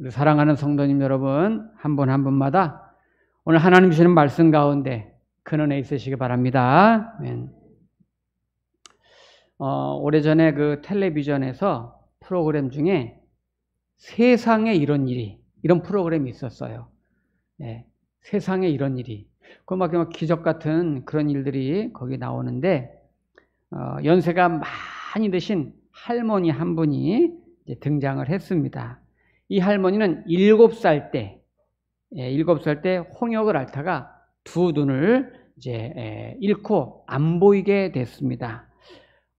우리 사랑하는 성도님 여러분, 한 분 한 분마다 오늘 하나님 주시는 말씀 가운데 큰 은혜 있으시기 바랍니다. 아멘. 오래전에 그 텔레비전에서 프로그램 중에 세상에 이런 일이, 이런 프로그램이 있었어요. 네, 세상에 이런 일이. 그 막 기적 같은 그런 일들이 거기 나오는데, 연세가 많이 드신 할머니 한 분이 이제 등장을 했습니다. 이 할머니는 7살 때 홍역을 앓다가 두 눈을 이제 잃고 안 보이게 됐습니다.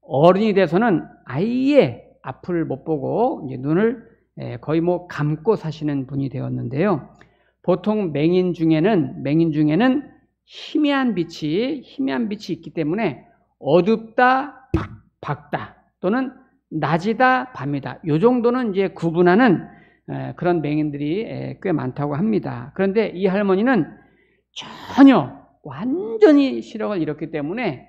어른이 돼서는 아예 앞을 못 보고 이제 눈을 거의 감고 사시는 분이 되었는데요. 보통 맹인 중에는 희미한 빛이 있기 때문에 어둡다, 밝다 또는 낮이다, 밤이다. 요 정도는 이제 구분하는 그런 맹인들이 꽤 많다고 합니다. 그런데 이 할머니는 전혀 완전히 시력을 잃었기 때문에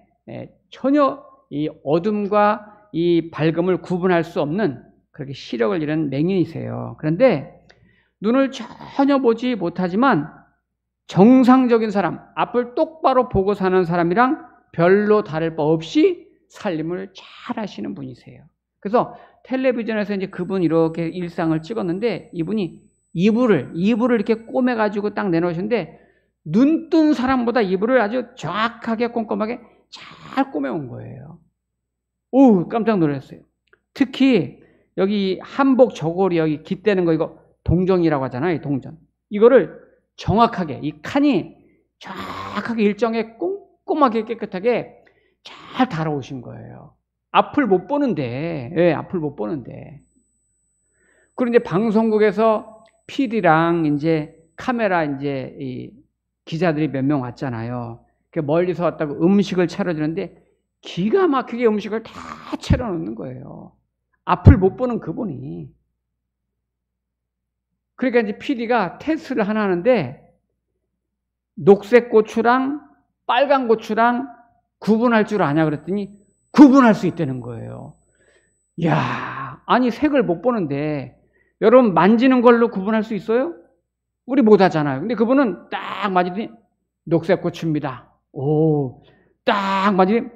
전혀 이 어둠과 이 밝음을 구분할 수 없는 그렇게 시력을 잃은 맹인이세요. 그런데 눈을 전혀 보지 못하지만 정상적인 사람, 앞을 똑바로 보고 사는 사람이랑 별로 다를 바 없이 살림을 잘 하시는 분이세요. 그래서 텔레비전에서 이제 그분 이렇게 일상을 찍었는데 이분이 이불을 이렇게 꼬매가지고 딱 내놓으시는데 눈 뜬 사람보다 이불을 아주 정확하게 꼼꼼하게 잘 꼬매온 거예요. 오, 깜짝 놀랐어요. 특히 여기 한복 저고리 여기 깃대는 거 이거 동정이라고 하잖아요. 동전. 이거를 정확하게 이 칸이 정확하게 일정에 꼼꼼하게 깨끗하게 잘 달아오신 거예요. 앞을 못 보는데, 앞을 못 보는데. 그런데 방송국에서 PD랑 이제 카메라 이제 이 기자들이 몇 명 왔잖아요. 멀리서 왔다고 음식을 차려주는데 기가 막히게 음식을 다 차려놓는 거예요. 앞을 못 보는 그분이. 그러니까 이제 PD가 테스트를 하나 하는데 녹색 고추랑 빨간 고추랑 구분할 줄 아냐 그랬더니 구분할 수 있다는 거예요. 이야, 아니 색을 못 보는데 여러분 만지는 걸로 구분할 수 있어요? 우리 못 하잖아요. 근데 그분은 딱 맞으더니 녹색 고추입니다. 오, 딱 맞으니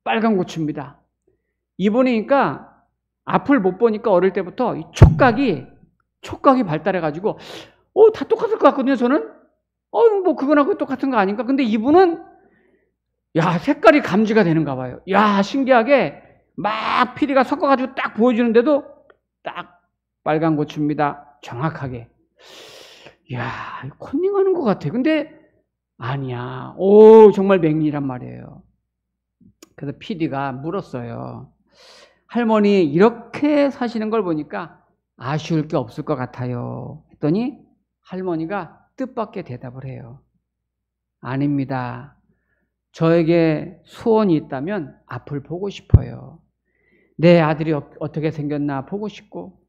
빨간 고추입니다. 이분이니까 앞을 못 보니까 어릴 때부터 이 촉각이 발달해가지고 다 똑같을 것 같거든요. 저는 뭐 그거하고 똑같은 거 아닌가? 근데 이분은 야, 색깔이 감지가 되는가 봐요. 야, 신기하게 막 PD가 섞어가지고 딱 보여주는데도 딱 빨간 고추입니다. 정확하게. 야, 컨닝하는 것 같아. 근데 아니야. 정말 맹인이란 말이에요. 그래서 PD가 물었어요. 할머니 이렇게 사시는 걸 보니까 아쉬울 게 없을 것 같아요. 했더니 할머니가 뜻밖의 대답을 해요. 아닙니다. 저에게 소원이 있다면 앞을 보고 싶어요. 내 아들이 어떻게 생겼나 보고 싶고,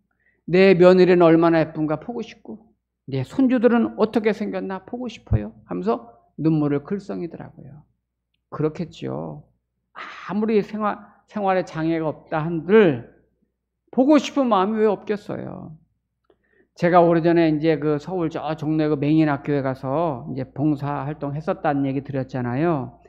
내 며느리는 얼마나 예쁜가 보고 싶고, 내 손주들은 어떻게 생겼나 보고 싶어요 하면서 눈물을 글썽이더라고요. 그렇겠죠. 아무리 생활에 장애가 없다 한들 보고 싶은 마음이 왜 없겠어요. 제가 오래전에 이제 그 서울 저 종로의 그 맹인학교에 가서 이제 봉사활동 했었다는 얘기 드렸잖아요.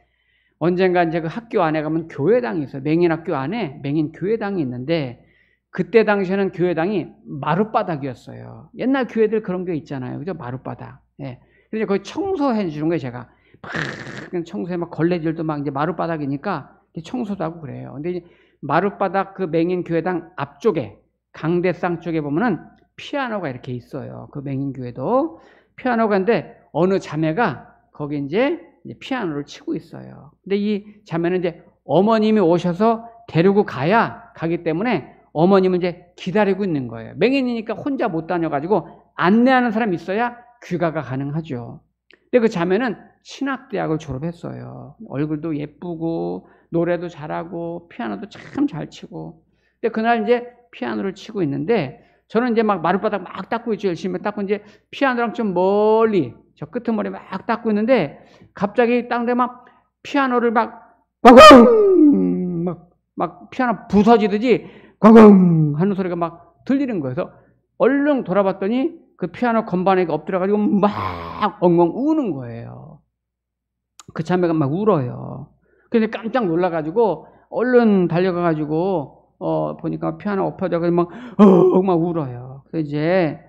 언젠가 이제 그 학교 안에 가면 교회당이 있어요. 맹인학교 안에 맹인 교회당이 있는데 그때 당시에는 교회당이 마룻바닥이었어요. 옛날 교회들 그런 게 있잖아요. 그죠? 마룻바닥. 예. 그래서 거기 청소해 주는 거예요, 제가. 막 청소해 막 걸레질도 막 이제 마룻바닥이니까 청소도 하고 그래요. 근데 이제 마룻바닥 그 맹인 교회당 앞쪽에 강대상 쪽에 보면은 피아노가 이렇게 있어요. 그 맹인 교회도 피아노가 있는데 어느 자매가 거기 이제 피아노를 치고 있어요. 근데 이 자매는 이제 어머님이 오셔서 데리고 가기 때문에 어머님은 이제 기다리고 있는 거예요. 맹인이니까 혼자 못 다녀가지고 안내하는 사람이 있어야 귀가가 가능하죠. 근데 그 자매는 신학대학을 졸업했어요. 얼굴도 예쁘고 노래도 잘하고 피아노도 참 잘 치고. 근데 그날 이제 피아노를 치고 있는데 저는 이제 막 마룻바닥 막 닦고 있죠. 열심히 닦고 이제 피아노랑 좀 멀리 저 끄트머리 막 닦고 있는데 갑자기 딴 데 막 피아노를 막 피아노 부서지듯이 꽝꽝 하는 소리가 막 들리는 거예요. 그래서 얼른 돌아봤더니 그 피아노 건반에 엎드려가지고 막 엉엉 우는 거예요. 그 자매가 막 울어요. 근데 깜짝 놀라가지고 얼른 달려가가지고 보니까 피아노 엎어져가지고 막 울어요. 그래서 이제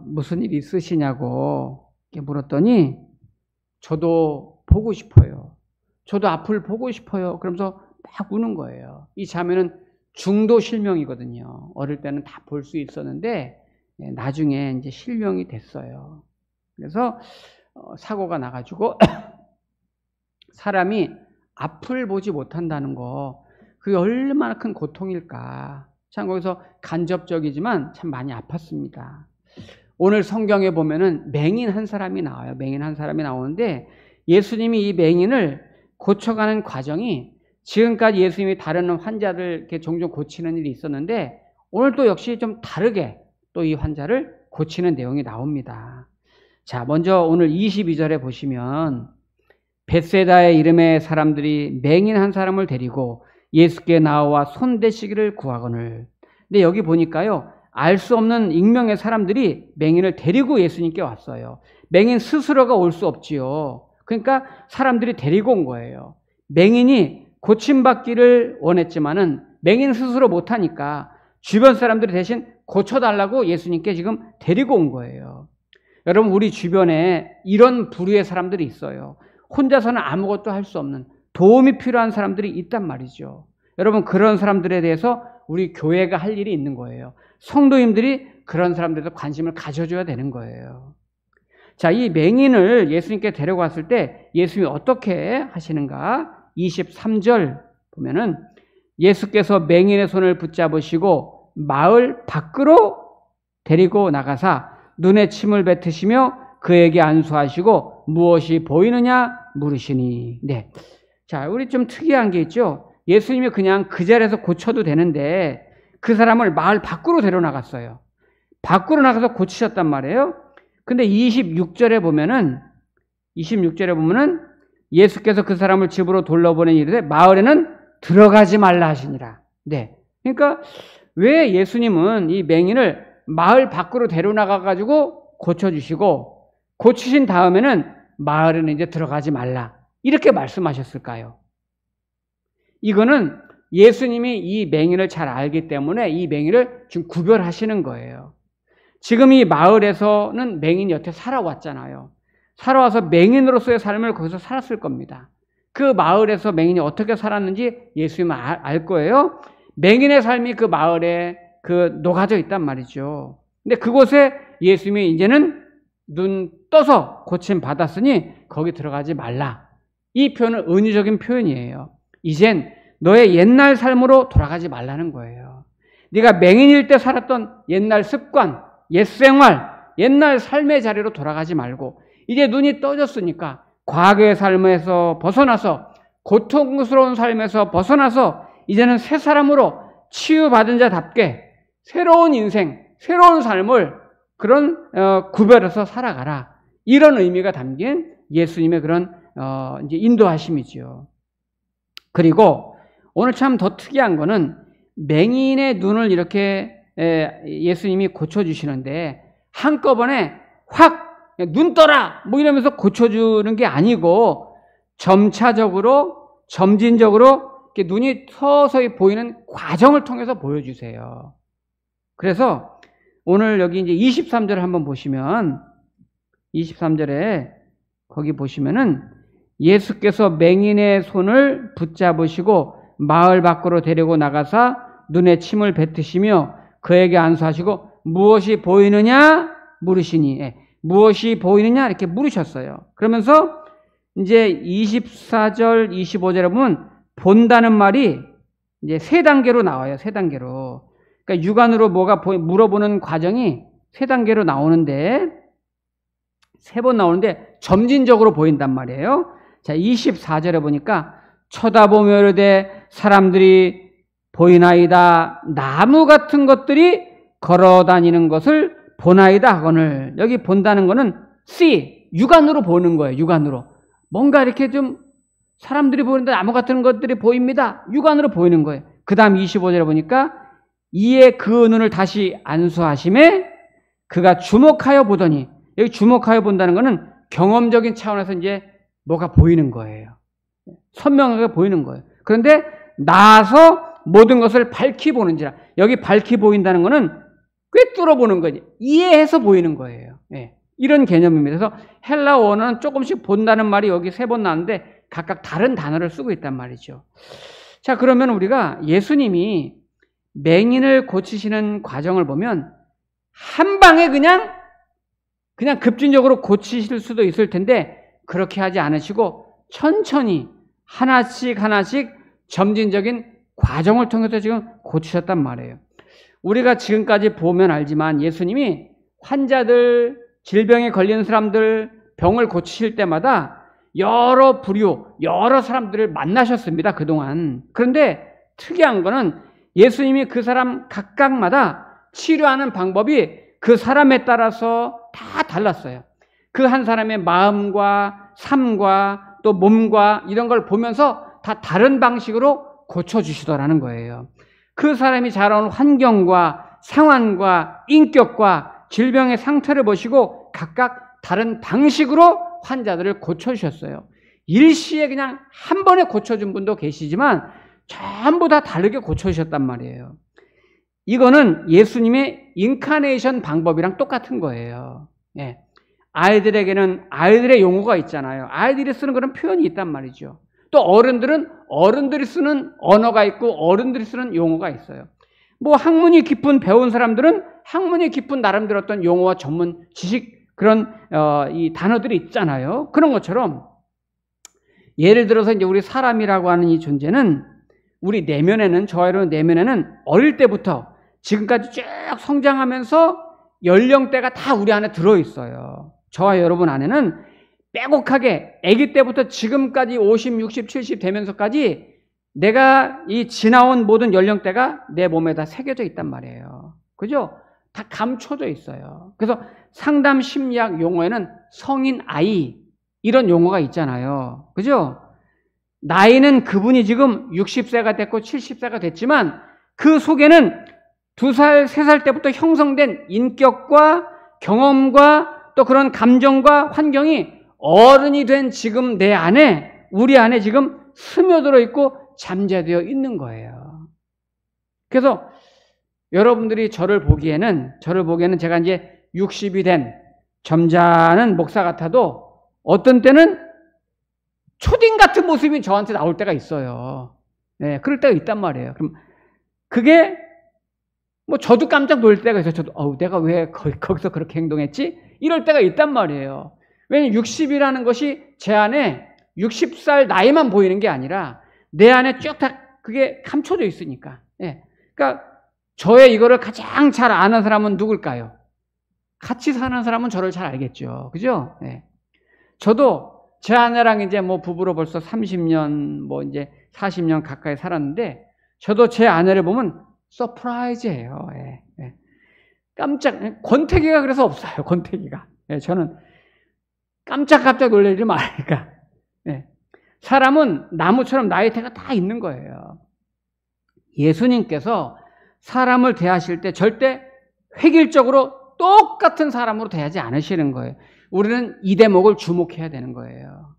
무슨 일 있으시냐고 이렇게 물었더니 저도 보고 싶어요. 저도 앞을 보고 싶어요. 그러면서 막 우는 거예요. 이 자매는 중도 실명이거든요. 어릴 때는 다 볼 수 있었는데 나중에 이제 실명이 됐어요. 그래서 사고가 나가지고 사람이 앞을 보지 못한다는 거, 그게 얼마나 큰 고통일까. 참 거기서 간접적이지만 참 많이 아팠습니다. 오늘 성경에 보면은 맹인 한 사람이 나와요. 맹인 한 사람이 나오는데 예수님이 이 맹인을 고쳐가는 과정이, 지금까지 예수님이 다른 환자들 이렇게 종종 고치는 일이 있었는데 오늘 또 역시 좀 다르게 또 이 환자를 고치는 내용이 나옵니다. 자, 먼저 오늘 22절에 보시면 벳세다의 이름의 사람들이 맹인 한 사람을 데리고 예수께 나와 손대시기를 구하거늘. 근데 여기 보니까요, 알 수 없는 익명의 사람들이 맹인을 데리고 예수님께 왔어요. 맹인 스스로가 올 수 없지요. 그러니까 사람들이 데리고 온 거예요. 맹인이 고침받기를 원했지만은 맹인 스스로 못하니까 주변 사람들이 대신 고쳐달라고 예수님께 지금 데리고 온 거예요. 여러분, 우리 주변에 이런 부류의 사람들이 있어요. 혼자서는 아무것도 할 수 없는, 도움이 필요한 사람들이 있단 말이죠. 여러분, 그런 사람들에 대해서 우리 교회가 할 일이 있는 거예요. 성도님들이 그런 사람들에서 관심을 가져줘야 되는 거예요. 자, 이 맹인을 예수님께 데려갔을 때 예수님이 어떻게 하시는가? 23절 보면은 예수께서 맹인의 손을 붙잡으시고 마을 밖으로 데리고 나가사 눈에 침을 뱉으시며 그에게 안수하시고 무엇이 보이느냐 물으시니. 네. 자, 우리 좀 특이한 게 있죠. 예수님이 그냥 그 자리에서 고쳐도 되는데 그 사람을 마을 밖으로 데려나갔어요. 밖으로 나가서 고치셨단 말이에요. 근데 26절에 보면은 예수께서 그 사람을 집으로 돌려보낸 이르되 마을에는 들어가지 말라 하시니라. 네. 그러니까 왜 예수님은 이 맹인을 마을 밖으로 데려나가가지고 고쳐주시고 고치신 다음에는 마을에는 이제 들어가지 말라 이렇게 말씀하셨을까요? 이거는 예수님이 이 맹인을 잘 알기 때문에 이 맹인을 지금 구별하시는 거예요. 지금 이 마을에서는 맹인이 여태 살아왔잖아요. 살아와서 맹인으로서의 삶을 거기서 살았을 겁니다. 그 마을에서 맹인이 어떻게 살았는지 예수님은 알 거예요. 맹인의 삶이 그 마을에 녹아져 있단 말이죠. 근데 그곳에 예수님이 이제는 눈 떠서 고침 받았으니 거기 들어가지 말라. 이 표현은 은유적인 표현이에요. 이젠 너의 옛날 삶으로 돌아가지 말라는 거예요. 네가 맹인일 때 살았던 옛날 습관, 옛 생활, 옛날 삶의 자리로 돌아가지 말고 이제 눈이 떠졌으니까 과거의 삶에서 벗어나서 고통스러운 삶에서 벗어나서 이제는 새 사람으로 치유받은 자답게 새로운 인생, 새로운 삶을 그런 구별해서 살아가라. 이런 의미가 담긴 예수님의 그런 이제 인도하심이지요. 그리고 오늘 참 더 특이한 거는 맹인의 눈을 이렇게 예수님이 고쳐주시는데 한꺼번에 확 눈 떠라 뭐 이러면서 고쳐주는 게 아니고 점차적으로 점진적으로 이렇게 눈이 서서히 보이는 과정을 통해서 보여주세요. 그래서 오늘 여기 이제 23절을 한번 보시면 23절에 거기 보시면은 예수께서 맹인의 손을 붙잡으시고 마을 밖으로 데리고 나가사 눈에 침을 뱉으시며 그에게 안수하시고 무엇이 보이느냐 물으시니. 무엇이 보이느냐 이렇게 물으셨어요. 그러면서 이제 24절 25절에 보면 본다는 말이 이제 세 단계로 나와요. 세 단계로. 그러니까 육안으로 뭐가 물어보는 과정이 세 단계로 나오는데 세 번 나오는데 점진적으로 보인단 말이에요. 자, 24절에 보니까 쳐다보며 이르되 사람들이 보이나이다. 나무 같은 것들이 걸어다니는 것을 보나이다 하거늘. 여기 본다는 거는 see, 육안으로 보는 거예요. 육안으로. 뭔가 이렇게 좀 사람들이 보는데 나무 같은 것들이 보입니다. 육안으로 보이는 거예요. 그 다음 25절에 보니까 이에 그 눈을 다시 안수하심에 그가 주목하여 보더니, 여기 주목하여 본다는 것은 경험적인 차원에서 이제 뭐가 보이는 거예요. 선명하게 보이는 거예요. 그런데 나서 모든 것을 밝히 보는지라. 여기 밝히 보인다는 것은 꿰뚫어 보는 거지. 이해해서 보이는 거예요. 예. 이런 개념입니다. 그래서 헬라 원어는 조금씩 본다는 말이 여기 3번 나왔는데 각각 다른 단어를 쓰고 있단 말이죠. 자, 그러면 우리가 예수님이 맹인을 고치시는 과정을 보면 한 방에 그냥 급진적으로 고치실 수도 있을 텐데 그렇게 하지 않으시고 천천히 하나씩 점진적인 과정을 통해서 지금 고치셨단 말이에요. 우리가 지금까지 보면 알지만 예수님이 환자들, 질병에 걸린 사람들, 병을 고치실 때마다 여러 부류, 여러 사람들을 만나셨습니다, 그동안. 그런데 특이한 거는 예수님이 그 사람 각각마다 치료하는 방법이 그 사람에 따라서 다 달랐어요. 그 한 사람의 마음과 삶과 또 몸과 이런 걸 보면서 다 다른 방식으로 고쳐주시더라는 거예요. 그 사람이 자라온 환경과 상황과 인격과 질병의 상태를 보시고 각각 다른 방식으로 환자들을 고쳐주셨어요. 일시에 그냥 한 번에 고쳐준 분도 계시지만 전부 다 다르게 고쳐주셨단 말이에요. 이거는 예수님의 인카네이션 방법이랑 똑같은 거예요. 예. 아이들에게는 아이들의 용어가 있잖아요. 아이들이 쓰는 그런 표현이 있단 말이죠. 또 어른들은 어른들이 쓰는 언어가 있고 어른들이 쓰는 용어가 있어요. 뭐 학문이 깊은 배운 사람들은 학문이 깊은 나름대로 어떤 용어와 전문 지식 그런 이 단어들이 있잖아요. 그런 것처럼 예를 들어서 이제 우리 사람이라고 하는 이 존재는 우리 내면에는 저와 여러분 내면에는 어릴 때부터 지금까지 쭉 성장하면서 연령대가 다 우리 안에 들어 있어요. 저와 여러분 안에는 빼곡하게 아기 때부터 지금까지 50, 60, 70 되면서까지 내가 이 지나온 모든 연령대가 내 몸에 다 새겨져 있단 말이에요. 그죠? 다 감춰져 있어요. 그래서 상담 심리학 용어에는 성인 아이 이런 용어가 있잖아요. 그죠? 나이는 그분이 지금 60세가 됐고 70세가 됐지만 그 속에는 2살, 3살 때부터 형성된 인격과 경험과 또 그런 감정과 환경이 어른이 된 지금 내 안에, 우리 안에 지금 스며들어 있고 잠재되어 있는 거예요. 그래서 여러분들이 저를 보기에는 제가 이제 60이 된 점잖은 목사 같아도 어떤 때는 초딩 같은 모습이 저한테 나올 때가 있어요. 네, 그럴 때가 있단 말이에요. 그럼 그게 뭐 저도 깜짝 놀랄 때가 있어요. 저도 내가 왜 거기서 그렇게 행동했지? 이럴 때가 있단 말이에요. 왜냐면 60이라는 것이 제 안에 60살 나이만 보이는 게 아니라 내 안에 쭉 다 그게 감춰져 있으니까. 예. 그러니까 저의 이거를 가장 잘 아는 사람은 누굴까요? 같이 사는 사람은 저를 잘 알겠죠. 그죠? 예. 저도 제 아내랑 이제 뭐 부부로 벌써 30년, 뭐 이제 40년 가까이 살았는데 저도 제 아내를 보면 서프라이즈예요. 예. 예. 권태기가 그래서 없어요. 권태기가. 예. 저는 깜짝 놀랄 일이 많으니까. 예. 사람은 나무처럼 나이테가 다 있는 거예요. 예수님께서 사람을 대하실 때 절대 획일적으로 똑같은 사람으로 대하지 않으시는 거예요. 우리는 이 대목을 주목해야 되는 거예요.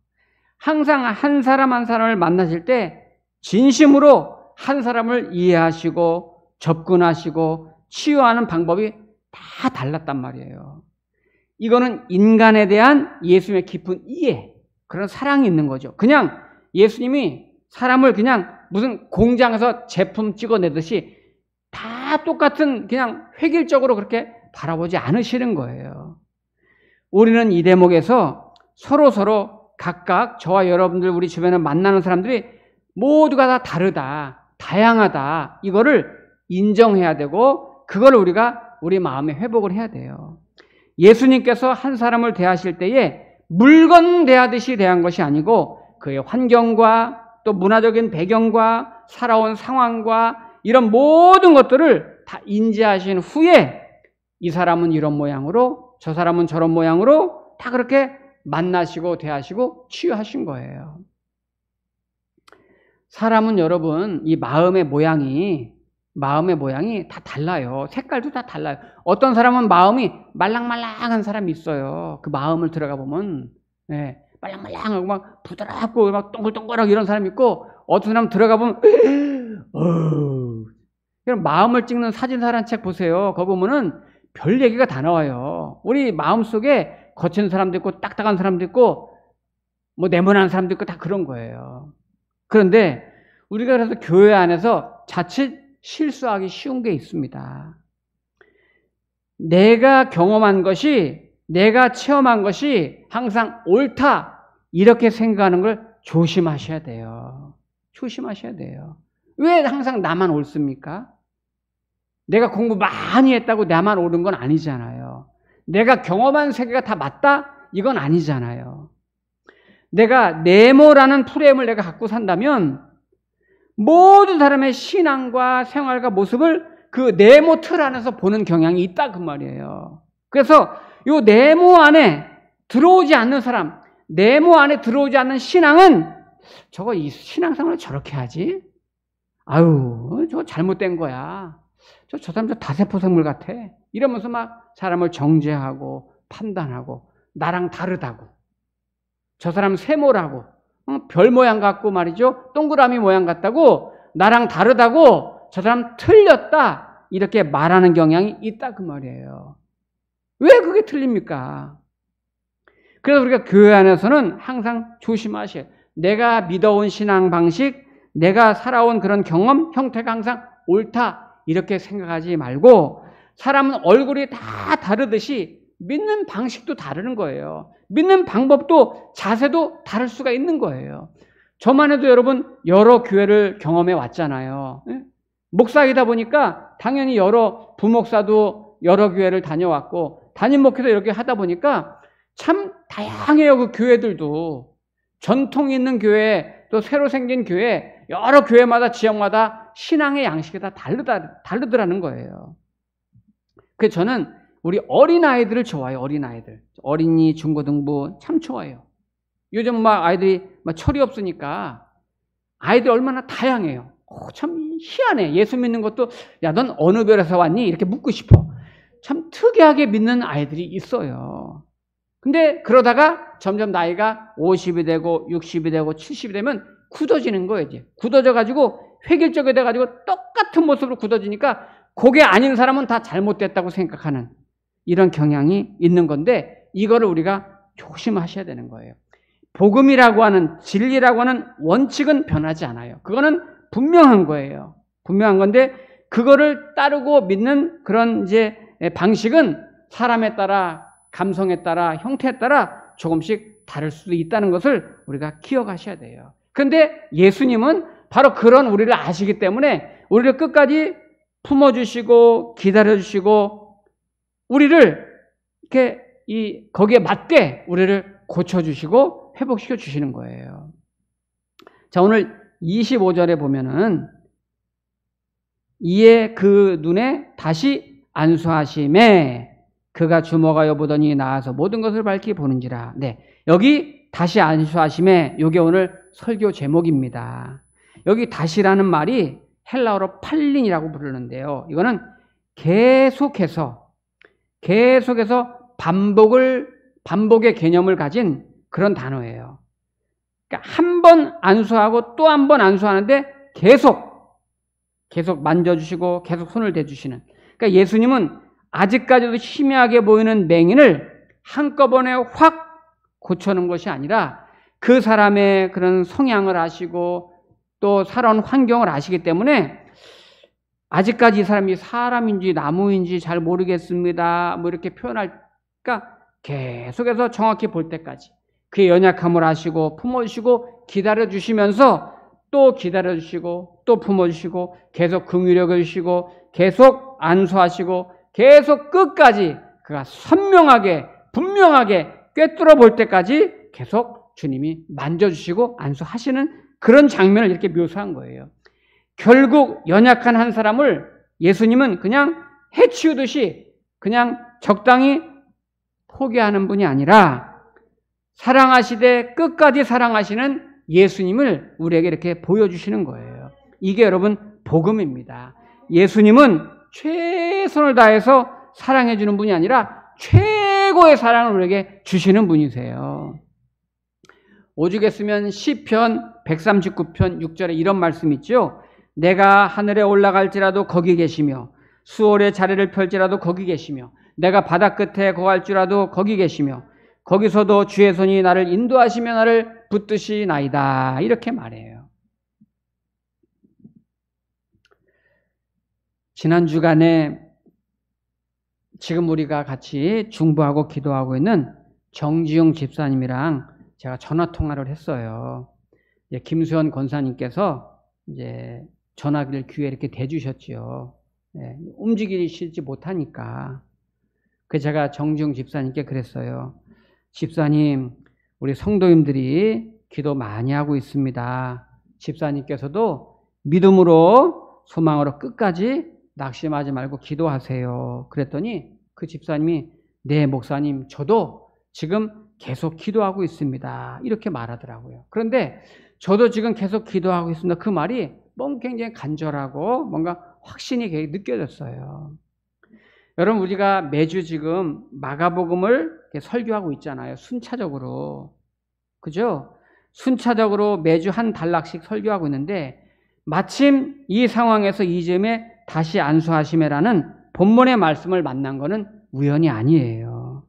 항상 한 사람 한 사람을 만나실 때 진심으로 한 사람을 이해하시고 접근하시고 치유하는 방법이 다 달랐단 말이에요. 이거는 인간에 대한 예수님의 깊은 이해, 그런 사랑이 있는 거죠. 그냥 예수님이 사람을 그냥 무슨 공장에서 제품 찍어내듯이 다 똑같은 그냥 획일적으로 그렇게 바라보지 않으시는 거예요. 우리는 이 대목에서 서로 각각 저와 여러분들 우리 주변에 만나는 사람들이 모두가 다 다르다, 다양하다 이거를 인정해야 되고 그걸 우리가 우리 마음에 회복을 해야 돼요. 예수님께서 한 사람을 대하실 때에 물건 대하듯이 대한 것이 아니고 그의 환경과 또 문화적인 배경과 살아온 상황과 이런 모든 것들을 다 인지하신 후에 이 사람은 이런 모양으로 저 사람은 저런 모양으로 다 그렇게 만나시고 대하시고 치유하신 거예요. 사람은 여러분 이 마음의 모양이 마음의 모양이 다 달라요. 색깔도 다 달라요. 어떤 사람은 마음이 말랑말랑한 사람이 있어요. 그 마음을 들어가 보면 네, 말랑말랑하고 막 부드럽고 막 동글동글하고 이런 사람이 있고, 어떤 사람 들어가 보면 그럼 마음을 찍는 사진사라는 책 보세요. 거기 보면은 별 얘기가 다 나와요. 우리 마음 속에 거친 사람도 있고 딱딱한 사람도 있고 뭐 네모난 사람도 있고 다 그런 거예요. 그런데 우리가 그래서 교회 안에서 자칫 실수하기 쉬운 게 있습니다. 내가 경험한 것이, 내가 체험한 것이 항상 옳다 이렇게 생각하는 걸 조심하셔야 돼요. 조심하셔야 돼요. 왜 항상 나만 옳습니까? 내가 공부 많이 했다고 나만 옳은 건 아니잖아요. 내가 경험한 세계가 다 맞다? 이건 아니잖아요. 내가 네모라는 프레임을 내가 갖고 산다면 모든 사람의 신앙과 생활과 모습을 그 네모 틀 안에서 보는 경향이 있다 그 말이에요. 그래서 이 네모 안에 들어오지 않는 사람, 네모 안에 들어오지 않는 신앙은 저거 이 신앙생활을 저렇게 하지? 아유, 저거 잘못된 거야. 저 사람 저 다세포 생물 같아. 이러면서 막 사람을 정죄하고 판단하고 나랑 다르다고. 저 사람 세모라고. 별 모양 같고 말이죠. 동그라미 모양 같다고, 나랑 다르다고, 저 사람 틀렸다 이렇게 말하는 경향이 있다 그 말이에요. 왜 그게 틀립니까? 그래서 우리가 교회 안에서는 항상 조심하셔야 해요. 내가 믿어온 신앙 방식, 내가 살아온 그런 경험, 형태가 항상 옳다 이렇게 생각하지 말고, 사람은 얼굴이 다 다르듯이 믿는 방식도 다르는 거예요. 믿는 방법도 자세도 다를 수가 있는 거예요. 저만 해도 여러분 여러 교회를 경험해 왔잖아요. 목사이다 보니까 당연히 여러 부목사도 여러 교회를 다녀왔고, 담임 목회도 이렇게 하다 보니까 참 다양해요. 그 교회들도 전통 있는 교회, 또 새로 생긴 교회, 여러 교회마다 지역마다 신앙의 양식이 다 다르더라는 거예요. 그래서 저는 우리 어린아이들을 좋아해요. 어린아이들. 어린이, 중고등부 참 좋아해요. 요즘 막 아이들이 막 철이 없으니까 아이들이 얼마나 다양해요. 참 희한해. 예수 믿는 것도 야, 넌 어느 별에서 왔니? 이렇게 묻고 싶어. 참 특이하게 믿는 아이들이 있어요. 근데 그러다가 점점 나이가 50이 되고 60이 되고 70이 되면 굳어지는 거예요. 이제 굳어져가지고 획일적이 돼가지고 똑같은 모습으로 굳어지니까 그게 아닌 사람은 다 잘못됐다고 생각하는 이런 경향이 있는 건데, 이거를 우리가 조심하셔야 되는 거예요. 복음이라고 하는, 진리라고 하는 원칙은 변하지 않아요. 그거는 분명한 거예요. 분명한 건데, 그거를 따르고 믿는 그런 이제 방식은 사람에 따라, 감성에 따라, 형태에 따라 조금씩 다를 수도 있다는 것을 우리가 기억하셔야 돼요. 그런데 예수님은 바로 그런 우리를 아시기 때문에 우리를 끝까지 품어주시고 기다려주시고 우리를 이렇게 거기에 맞게 우리를 고쳐주시고 회복시켜 주시는 거예요. 자, 오늘 25절에 보면은 이에 그 눈에 다시 안수하심에 그가 주먹하여 보더니 나아서 모든 것을 밝히 보는지라. 네, 여기 다시 안수하심에 이게 오늘 설교 제목입니다. 여기 다시라는 말이 헬라어로 팔린이라고 부르는데요. 이거는 계속해서 반복의 개념을 가진 그런 단어예요. 그러니까 한 번 안수하고 또 한 번 안수하는데 계속 만져주시고 계속 손을 대주시는. 그러니까 예수님은 아직까지도 희미하게 보이는 맹인을 한꺼번에 확 고쳐놓은 것이 아니라 그 사람의 그런 성향을 아시고 또 살아온 환경을 아시기 때문에 아직까지 이 사람이 사람인지 나무인지 잘 모르겠습니다. 뭐 이렇게 표현할까? 계속해서 정확히 볼 때까지 그의 연약함을 아시고 품어주시고 기다려주시면서 또 기다려주시고 또 품어주시고 계속 긍휼히 여기시고 계속 안수하시고 계속 끝까지 그가 선명하게 분명하게 꿰뚫어 볼 때까지 계속 주님이 만져주시고 안수하시는 그런 장면을 이렇게 묘사한 거예요. 결국 연약한 한 사람을 예수님은 그냥 해치우듯이 그냥 적당히 포기하는 분이 아니라 사랑하시되 끝까지 사랑하시는 예수님을 우리에게 이렇게 보여주시는 거예요. 이게 여러분 복음입니다. 예수님은 최선을 다해서 사랑해 주는 분이 아니라 최고의 사랑을 우리에게 주시는 분이세요. 오죽 했으면 시편 139편 6절에 이런 말씀 있죠. 내가 하늘에 올라갈지라도 거기 계시며 수월의 자리를 펼지라도 거기 계시며 내가 바다 끝에 거할지라도 거기 계시며 거기서도 주의 손이 나를 인도하시며 나를 붙드시나이다. 이렇게 말해요. 지난 주간에 지금 우리가 같이 중보하고 기도하고 있는 정지용 집사님이랑 제가 전화 통화를 했어요. 김수현 권사님께서 이제 전화기를 귀에 이렇게 대주셨지요. 움직이시지 못하니까. 그래서 제가 정지용 집사님께 그랬어요. 집사님, 우리 성도님들이 기도 많이 하고 있습니다. 집사님께서도 믿음으로 소망으로 끝까지 낙심하지 말고 기도하세요. 그랬더니 그 집사님이 네 목사님 저도 지금 계속 기도하고 있습니다. 이렇게 말하더라고요. 그런데 저도 지금 계속 기도하고 있습니다. 그 말이 뭔가 굉장히 간절하고 뭔가 확신이 느껴졌어요. 여러분 우리가 매주 지금 마가복음을 설교하고 있잖아요. 순차적으로. 그죠? 순차적으로 매주 한 단락씩 설교하고 있는데 마침 이 상황에서 이 점에 다시 안수하심이라는 본문의 말씀을 만난 것은 우연이 아니에요.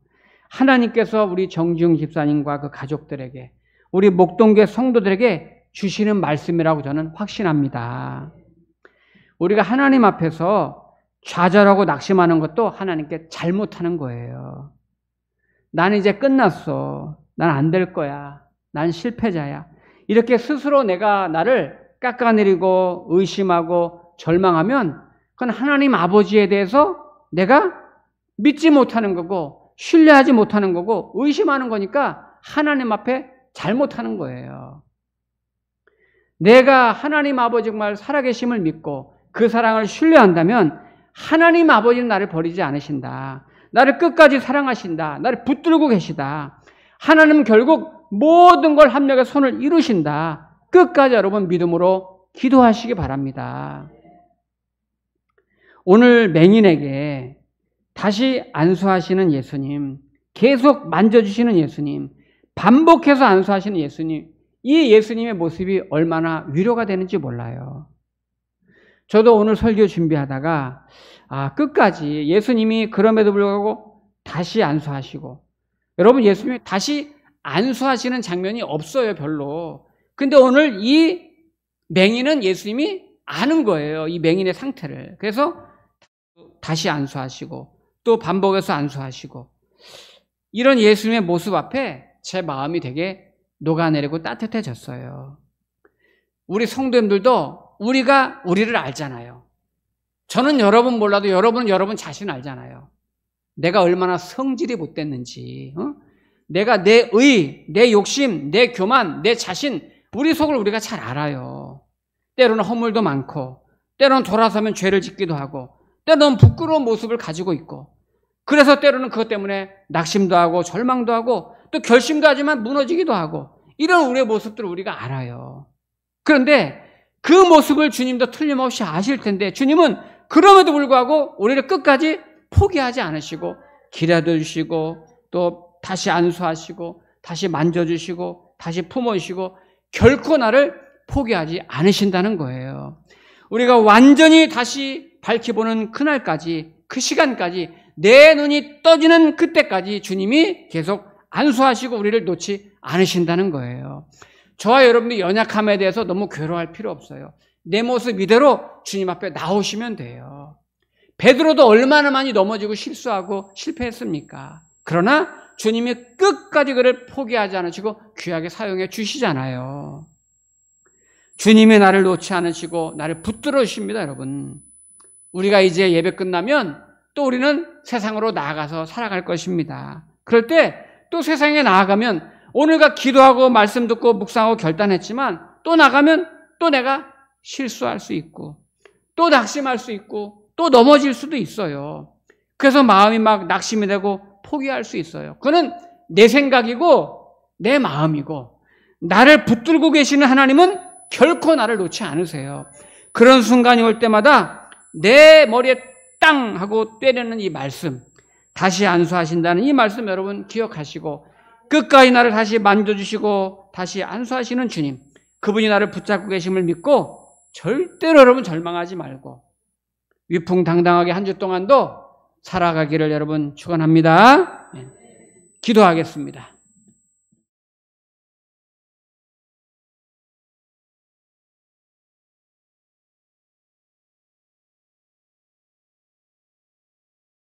하나님께서 우리 정지웅 집사님과 그 가족들에게 우리 목동교회 성도들에게 주시는 말씀이라고 저는 확신합니다. 우리가 하나님 앞에서 좌절하고 낙심하는 것도 하나님께 잘못하는 거예요. 나는 이제 끝났어. 난 안 될 거야. 난 실패자야. 이렇게 스스로 내가 나를 깎아내리고 의심하고 절망하면 그건 하나님 아버지에 대해서 내가 믿지 못하는 거고 신뢰하지 못하는 거고 의심하는 거니까 하나님 앞에 잘못하는 거예요. 내가 하나님 아버지 정말 살아계심을 믿고 그 사랑을 신뢰한다면 하나님 아버지는 나를 버리지 않으신다. 나를 끝까지 사랑하신다. 나를 붙들고 계시다. 하나님은 결국 모든 걸 합력해 손을 이루신다. 끝까지 여러분 믿음으로 기도하시기 바랍니다. 오늘 맹인에게 다시 안수하시는 예수님, 계속 만져주시는 예수님, 반복해서 안수하시는 예수님, 이 예수님의 모습이 얼마나 위로가 되는지 몰라요. 저도 오늘 설교 준비하다가 끝까지 예수님이 그럼에도 불구하고 다시 안수하시고, 여러분 예수님이 다시 안수하시는 장면이 없어요, 별로. 근데 오늘 이 맹인은 예수님이 아는 거예요, 이 맹인의 상태를. 그래서 다시 안수하시고 또 반복해서 안수하시고, 이런 예수님의 모습 앞에 제 마음이 되게 녹아내리고 따뜻해졌어요. 우리 성도님들도 우리가 우리를 알잖아요. 저는 여러분 몰라도 여러분은 여러분 자신을 알잖아요. 내가 얼마나 성질이 못됐는지, 내가 내 의, 내 욕심, 내 교만, 내 자신, 우리 속을 우리가 잘 알아요. 때로는 허물도 많고, 때로는 돌아서면 죄를 짓기도 하고, 때로는 부끄러운 모습을 가지고 있고, 그래서 때로는 그것 때문에 낙심도 하고 절망도 하고 또 결심도 하지만 무너지기도 하고, 이런 우리의 모습들을 우리가 알아요. 그런데 그 모습을 주님도 틀림없이 아실 텐데 주님은 그럼에도 불구하고 우리를 끝까지 포기하지 않으시고 기다려주시고 또 다시 안수하시고 다시 만져주시고 다시 품어주시고 결코 나를 포기하지 않으신다는 거예요. 우리가 완전히 다시 밝히 보는 그날까지, 그 시간까지, 내 눈이 떠지는 그때까지 주님이 계속 안수하시고 우리를 놓지 않으신다는 거예요. 저와 여러분들이 연약함에 대해서 너무 괴로워할 필요 없어요. 내 모습 이대로 주님 앞에 나오시면 돼요. 베드로도 얼마나 많이 넘어지고 실수하고 실패했습니까? 그러나 주님이 끝까지 그를 포기하지 않으시고 귀하게 사용해 주시잖아요. 주님이 나를 놓지 않으시고 나를 붙들어 주십니다, 여러분. 우리가 이제 예배 끝나면 또 우리는 세상으로 나아가서 살아갈 것입니다. 그럴 때 또 세상에 나아가면 오늘과 기도하고 말씀 듣고 묵상하고 결단했지만 또 나가면 또 내가 실수할 수 있고 또 낙심할 수 있고 또 넘어질 수도 있어요. 그래서 마음이 막 낙심이 되고 포기할 수 있어요. 그건 내 생각이고 내 마음이고, 나를 붙들고 계시는 하나님은 결코 나를 놓지 않으세요. 그런 순간이 올 때마다 내 머리에 땅 하고 때리는 이 말씀, 다시 안수하신다는 이 말씀 여러분 기억하시고 끝까지 나를 다시 만져주시고 다시 안수하시는 주님, 그분이 나를 붙잡고 계심을 믿고 절대로 여러분 절망하지 말고 위풍당당하게 한 주 동안도 살아가기를 여러분 축원합니다. 기도하겠습니다.